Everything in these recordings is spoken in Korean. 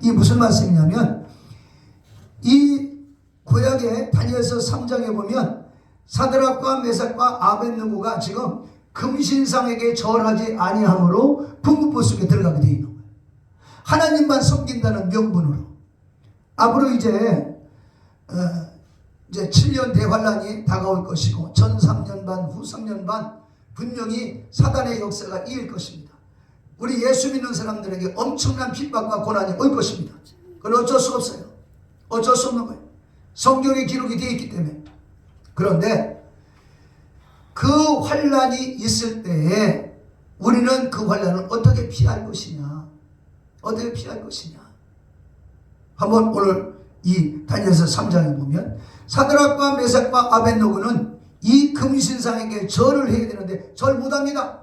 이 무슨 말씀이냐면 이 구약의 다니엘서 3장에 보면 사드락과 메삭과 아벳느고가 지금 금신상에게 절하지 아니함으로 풍부불 속에 들어가게 되어 있는 거예요. 하나님만 섬긴다는 명분으로. 앞으로 이제 7년 대환란이 다가올 것이고 전 3년 반, 후 3년 반 분명히 사단의 역사가 이을 것입니다. 우리 예수 믿는 사람들에게 엄청난 핍박과 고난이 올 것입니다. 그건 어쩔 수 없어요. 어쩔 수 없는 거예요. 성경에 기록이 되어 있기 때문에. 그런데 그 환란이 있을 때에 우리는 그 환란을 어떻게 피할 것이냐, 어떻게 피할 것이냐. 한번 오늘 이 다니엘서 3장에 보면 사드락과 메삭과 아벳느고는 이 금신상에게 절을 해야 되는데 절 못합니다.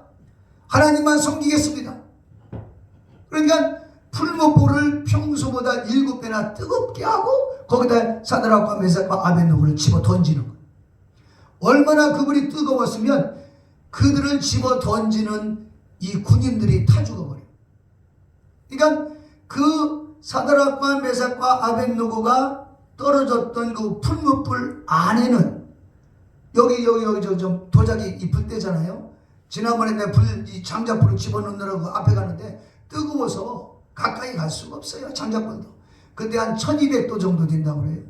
하나님만 섬기겠습니다. 그러니까 풀무불을 평소보다 7배나 뜨겁게 하고 거기다 사드락과 메삭과 아벳느고를 집어 던지는 거예요. 얼마나 그불이 뜨거웠으면 그들을 집어 던지는 이 군인들이 타 죽어버려요. 그러니까 그 사드락과 메삭과 아벳느고가 떨어졌던 그 풀무불 안에는 여기 좀 도자기 잎을 떼잖아요. 지난번에 내가 이 장작불을 집어넣느라고 앞에 가는데 뜨거워서 가까이 갈 수가 없어요. 장작불도. 그때 한 1200도 정도 된다고 그래요.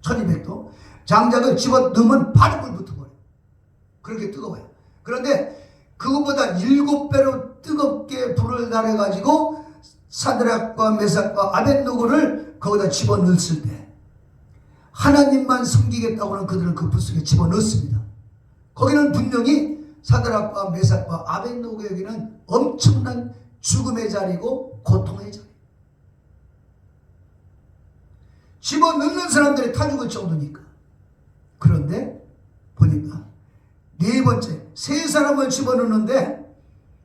1200도. 장작을 집어넣으면 바로 불 붙어버려요. 그렇게 뜨거워요. 그런데 그것보다 7배로 뜨겁게 불을 달아가지고 사드락과 메삭과 아벳느고를 거기다 집어넣었을 때 하나님만 섬기겠다고는 그들을 그 불 속에 집어넣습니다. 거기는 분명히 사드락과 메삭과 아벳느고에게는 엄청난 죽음의 자리고 고통의 자리. 집어넣는 사람들이 타 죽을 정도니까. 그런데 보니까 네 번째, 세 사람을 집어넣는데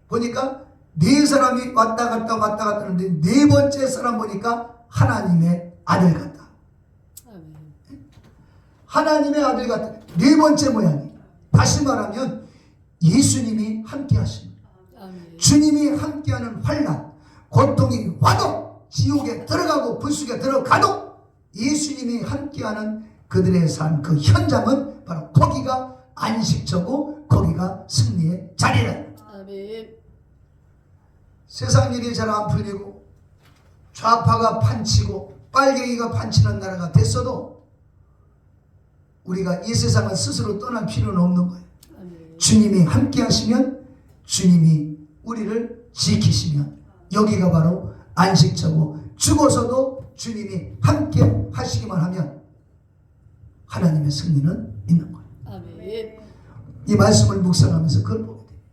보니까 네 사람이 왔다 갔다 하는데 네 번째 사람 보니까 하나님의 아들 같다. 하나님의 아들 같다. 네 번째 모양이. 다시 말하면 예수님이 함께 하십니다. 주님이 함께하는 환난, 고통이 와도 지옥에 들어가고 불속에 들어가도 예수님이 함께하는 그들의 삶, 그 현장은 바로 거기가 안식처고 거기가 승리의 자리라. 세상 일이 잘 안 풀리고 좌파가 판치고 빨갱이가 판치는 나라가 됐어도 우리가 이 세상을 스스로 떠날 필요는 없는 거예요. 주님이 함께 하시면, 주님이 우리를 지키시면 여기가 바로 안식처고, 죽어서도 주님이 함께 하시기만 하면 하나님의 승리는 있는 거예요. 이 말씀을 묵상하면서 그걸 보게 됩니다.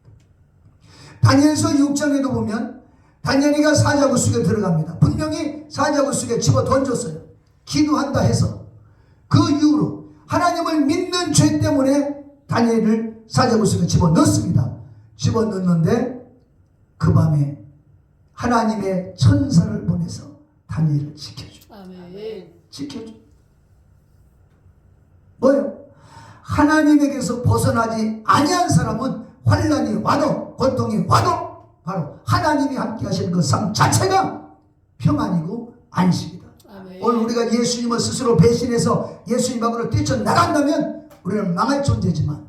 다니엘서 6장에도 보면 다니엘이가 사자굴 속에 들어갑니다. 분명히 사자굴 속에 집어 던졌어요. 기도한다 해서. 그 이후로 하나님을 믿는 죄 때문에 다니엘을 사자굴 속에 집어넣습니다. 집어넣는데 그 밤에 하나님의 천사를 보내서 다니엘을 지켜줘. 지켜줘. 뭐예요? 하나님에게서 벗어나지 아니한 사람은 환난이 와도 고통이 와도 바로 하나님이 함께 하시는 그 삶 자체가 평안이고 안식이다. 오늘 우리가 예수님을 스스로 배신해서 예수님 밖으로 뛰쳐나간다면 우리는 망할 존재지만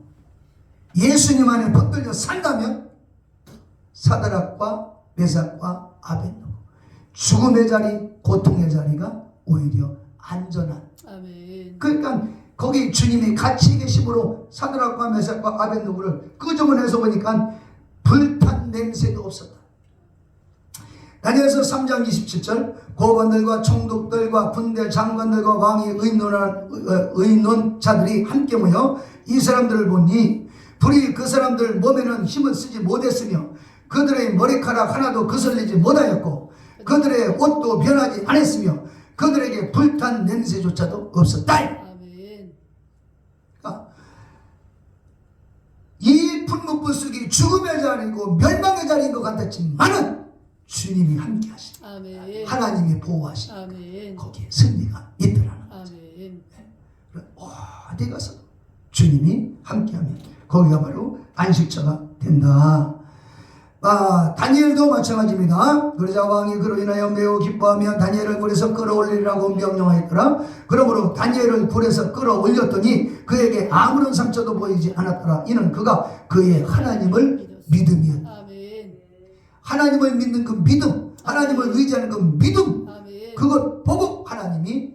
예수님 안에 붙들려 산다면 사드락과 메삭과 아벳느고 죽음의 자리, 고통의 자리가 오히려 안전한. 그러니까 거기 주님이 같이 계심으로 사드락과 메삭과 아벳느고를 끄집어내서 보니까 불탄 냄새도 없었다. 다니엘서 3장 27절 고관들과 총독들과 군대 장관들과 왕의 의논자들이 함께 모여 이 사람들을 보니 불이 그 사람들 몸에는 힘을 쓰지 못했으며 그들의 머리카락 하나도 거슬리지 못하였고 그들의 옷도 변하지 않았으며 그들에게 불탄 냄새조차도 없었다. 이 풀무불 속이 죽음의 자리고 멸망의 자리인 것 같았지만은 주님이 함께 하시고 하나님이 보호하시고 거기에 승리가 있더라는 거죠. 어디 가서 주님이 함께하면 거기가 바로 안식처가 된다. 다니엘도 마찬가지입니다. 그러자 왕이 그로 인하여 매우 기뻐하며 다니엘을 굴에서 끌어올리라고 명령하였더라. 그러므로 다니엘을 굴에서 끌어올렸더니 그에게 아무런 상처도 보이지 않았더라. 이는 그가 그의 하나님을 믿음이었다. 아멘. 하나님을 믿는 그 믿음, 하나님을 의지하는 그 믿음, 아멘. 그것 보고 하나님이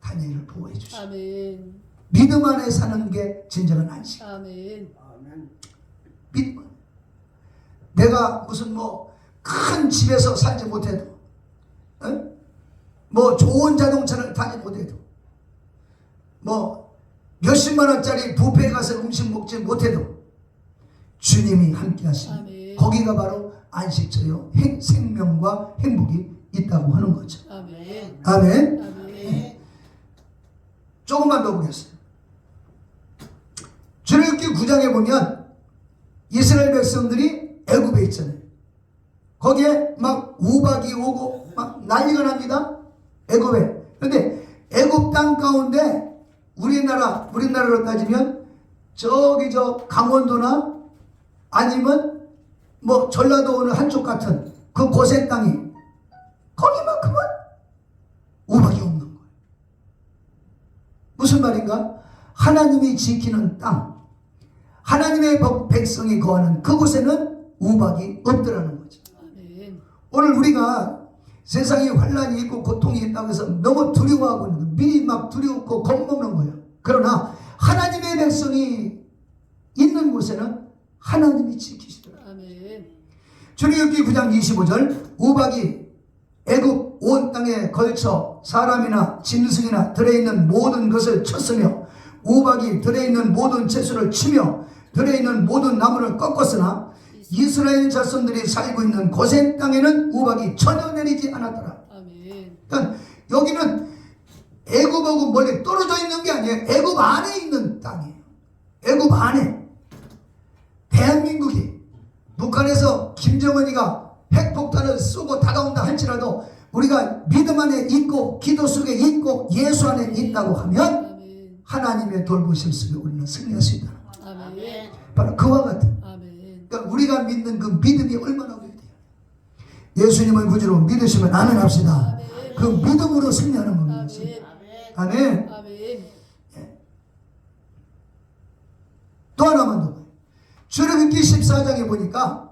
다니엘을 보호해 주시고, 아멘. 믿음 안에 사는 게 진정한 안식. 아멘. 믿음. 내가 무슨 큰 집에서 살지 못해도, 좋은 자동차를 타지 못해도, 몇십만 원짜리 뷔페에 가서 음식 먹지 못해도 주님이 함께 하시면 아멘. 거기가 바로 안식처요, 생명과 행복이 있다고 하는 거죠. 아멘. 아멘. 아멘. 조금만 더 보겠어요. 출애굽기 9장에 보면 이스라엘 백성들이 애굽에 있잖아요. 거기에 막 우박이 오고 막 난리가 납니다. 애굽에. 그런데 애굽 땅 가운데 우리나라로 따지면 저기 강원도나 아니면 전라도 어느 한쪽 같은 그 고센 땅이 거기만큼은 우박이 없는 거예요. 무슨 말인가? 하나님이 지키는 땅, 하나님의 백성이 거하는 그곳에는 우박이 없더라는 거죠. 아멘. 오늘 우리가 세상에 환란이 있고 고통이 있다고 해서 너무 두려워하고 있는 거예요. 미리 막 두렵고 겁먹는 거예요. 그러나 하나님의 백성이 있는 곳에는 하나님이 지키시더라고요. 아멘. 출애굽기 9장 25절 우박이 애굽 온 땅에 걸쳐 사람이나 짐승이나 들어있는 모든 것을 쳤으며 우박이 들어있는 모든 채소를 치며 들어있는 모든 나무를 꺾었으나 이스라엘 자손들이 살고 있는 고센 땅에는 우박이 전혀 내리지 않았더라. 아멘. 그러니까 여기는 애굽하고 멀리 떨어져 있는 게 아니에요. 애굽 안에 있는 땅이에요. 애굽 안에. 대한민국이 북한에서 김정은이가 핵폭탄을 쏘고 다가온다 할지라도 우리가 믿음 안에 있고 기도 속에 있고 예수 안에 있다고 하면 아멘. 하나님의 돌보심 속에 우리는 승리할 수 있다는 거예요. 아멘. 바로 그와 같은, 아멘. 그러니까 우리가 믿는 그 믿음이 얼마나 우리에게 돼요. 예수님을 구주로 믿으시면 아멘 합시다. 그 믿음으로 승리하는 겁니다. 아멘. 아멘. 또 하나만 더 봐요. 출애굽기 14장에 보니까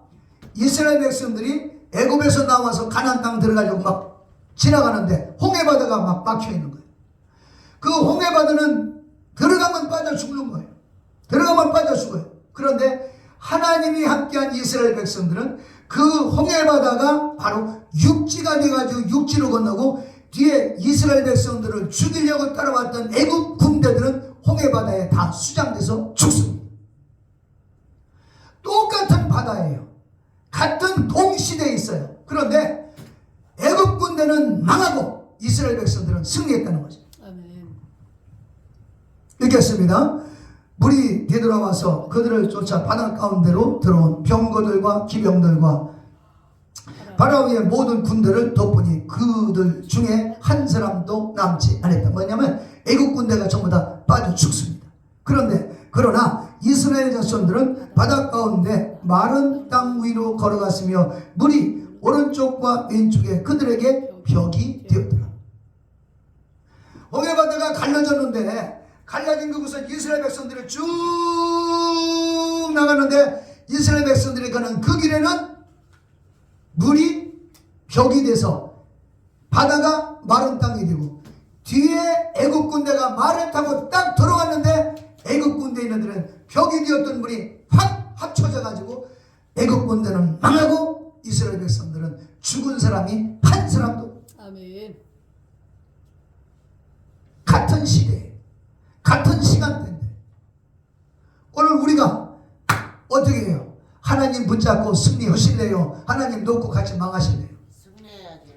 이스라엘 백성들이 애굽에서 나와서 가나안 땅 들어가려고 막 지나가는데 홍해바다가 막 막혀 있는 거예요. 그 홍해바다는 들어가면 빠져 죽는 거예요. 들어가면 빠져 죽어요. 그런데 하나님이 함께한 이스라엘 백성들은 그 홍해바다가 바로 육지가 돼가지고 육지로 건너고 뒤에 이스라엘 백성들을 죽이려고 따라왔던 애굽 군대들은 홍해바다에 다 수장돼서 죽습니다. 똑같은 바다예요. 같은 동시대에 있어요. 그런데 애굽 군대는 망하고 이스라엘 백성들은 승리했다는 거죠. 아멘. 읽겠습니다. 물이 되돌아와서 그들을 쫓아 바다 가운데로 들어온 병거들과 기병들과 바라오의 모든 군대를 덮으니 그들 중에 한 사람도 남지 않았다. 뭐냐면 애국 군대가 전부 다 빠져 죽습니다. 그러나 이스라엘 자손들은 바다 가운데 마른 땅 위로 걸어갔으며 물이 오른쪽과 왼쪽에 그들에게 벽이 되었더라. 홍해바다가 갈라졌는데 갈라진 그곳은 이스라엘 백성들이 쭉 나가는데 이스라엘 백성들이 가는 그 길에는 물이 벽이 돼서 바다가 마른 땅이 되고 뒤에 애국 군대가 말을 타고 딱 들어갔는데 애국 군대에 있는 데는 벽이 되었던 물이 확 합쳐져 가지고 애국 군대는 망하고 이스라엘 백성들은 죽은 사람이 한 사람도. 아멘. 같은 시대에 같은 시간대인데 오늘 우리가 어떻게 해요? 하나님 붙잡고 승리하실래요? 하나님 놓고 같이 망하실래요?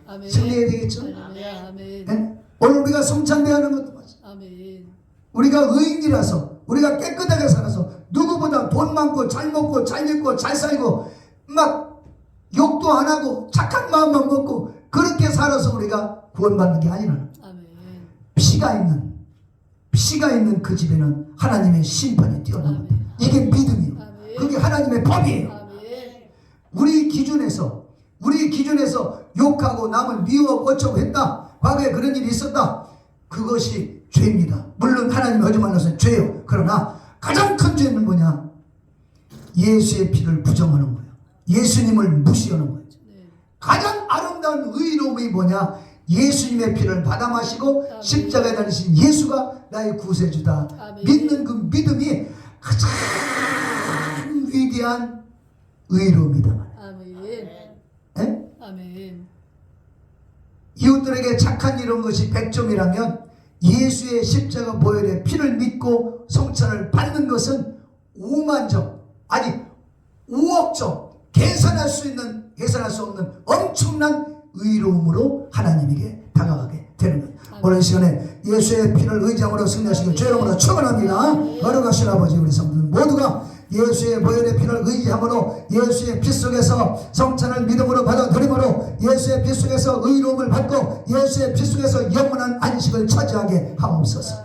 아멘. 승리해야 되겠죠? 아멘. 아멘. 네? 오늘 우리가 성찬대하는 것도 마찬가지예요. 아멘. 우리가 의인이라서 우리가 깨끗하게 살아서 누구보다 돈 많고 잘 먹고 잘 입고 잘 살고 막 욕도 안 하고 착한 마음만 먹고 그렇게 살아서 우리가 구원받는 게 아니라 아멘. 피가 있는 그 집에는 하나님의 심판이 뛰어납니다. 이게 믿음이에요. 아멘. 그게 하나님의 법이에요. 아멘. 우리 기준에서 욕하고 남을 미워 어쩌고 했다. 과거에 그런 일이 있었다. 그것이 죄입니다. 물론 하나님 하지 말라서 죄요. 그러나 가장 큰 죄는 뭐냐? 예수의 피를 부정하는 거예요. 예수님을 무시하는 거예요. 네. 가장 아름다운 의로움이 뭐냐? 예수님의 피를 받아 마시고 아멘. 십자가에 달리신 예수가 나의 구세주다. 아멘. 믿는 그 믿음이 가장 위대한 의로움이다. 아멘. 예? 아멘. 이웃들에게 착한 이런 것이 100점이라면 예수의 십자가 보혈의 피를 믿고 성찬을 받는 것은 5만 점, 아니 5억 점, 계산할 수 없는 엄청난 의로움으로 하나님에게 다가가게 되는 거예요. 오늘 시간에 예수의 피를 의지함으로 승리하시길 주의 이름으로 축원합니다. 거룩하신 아버지, 우리 성도들 모두가 예수의 보혈의 피를 의지함으로 예수의 피 속에서 성찬을 믿음으로 받아들임으로 예수의 피 속에서 의로움을 받고 예수의 피 속에서 영원한 안식을 차지하게 하옵소서.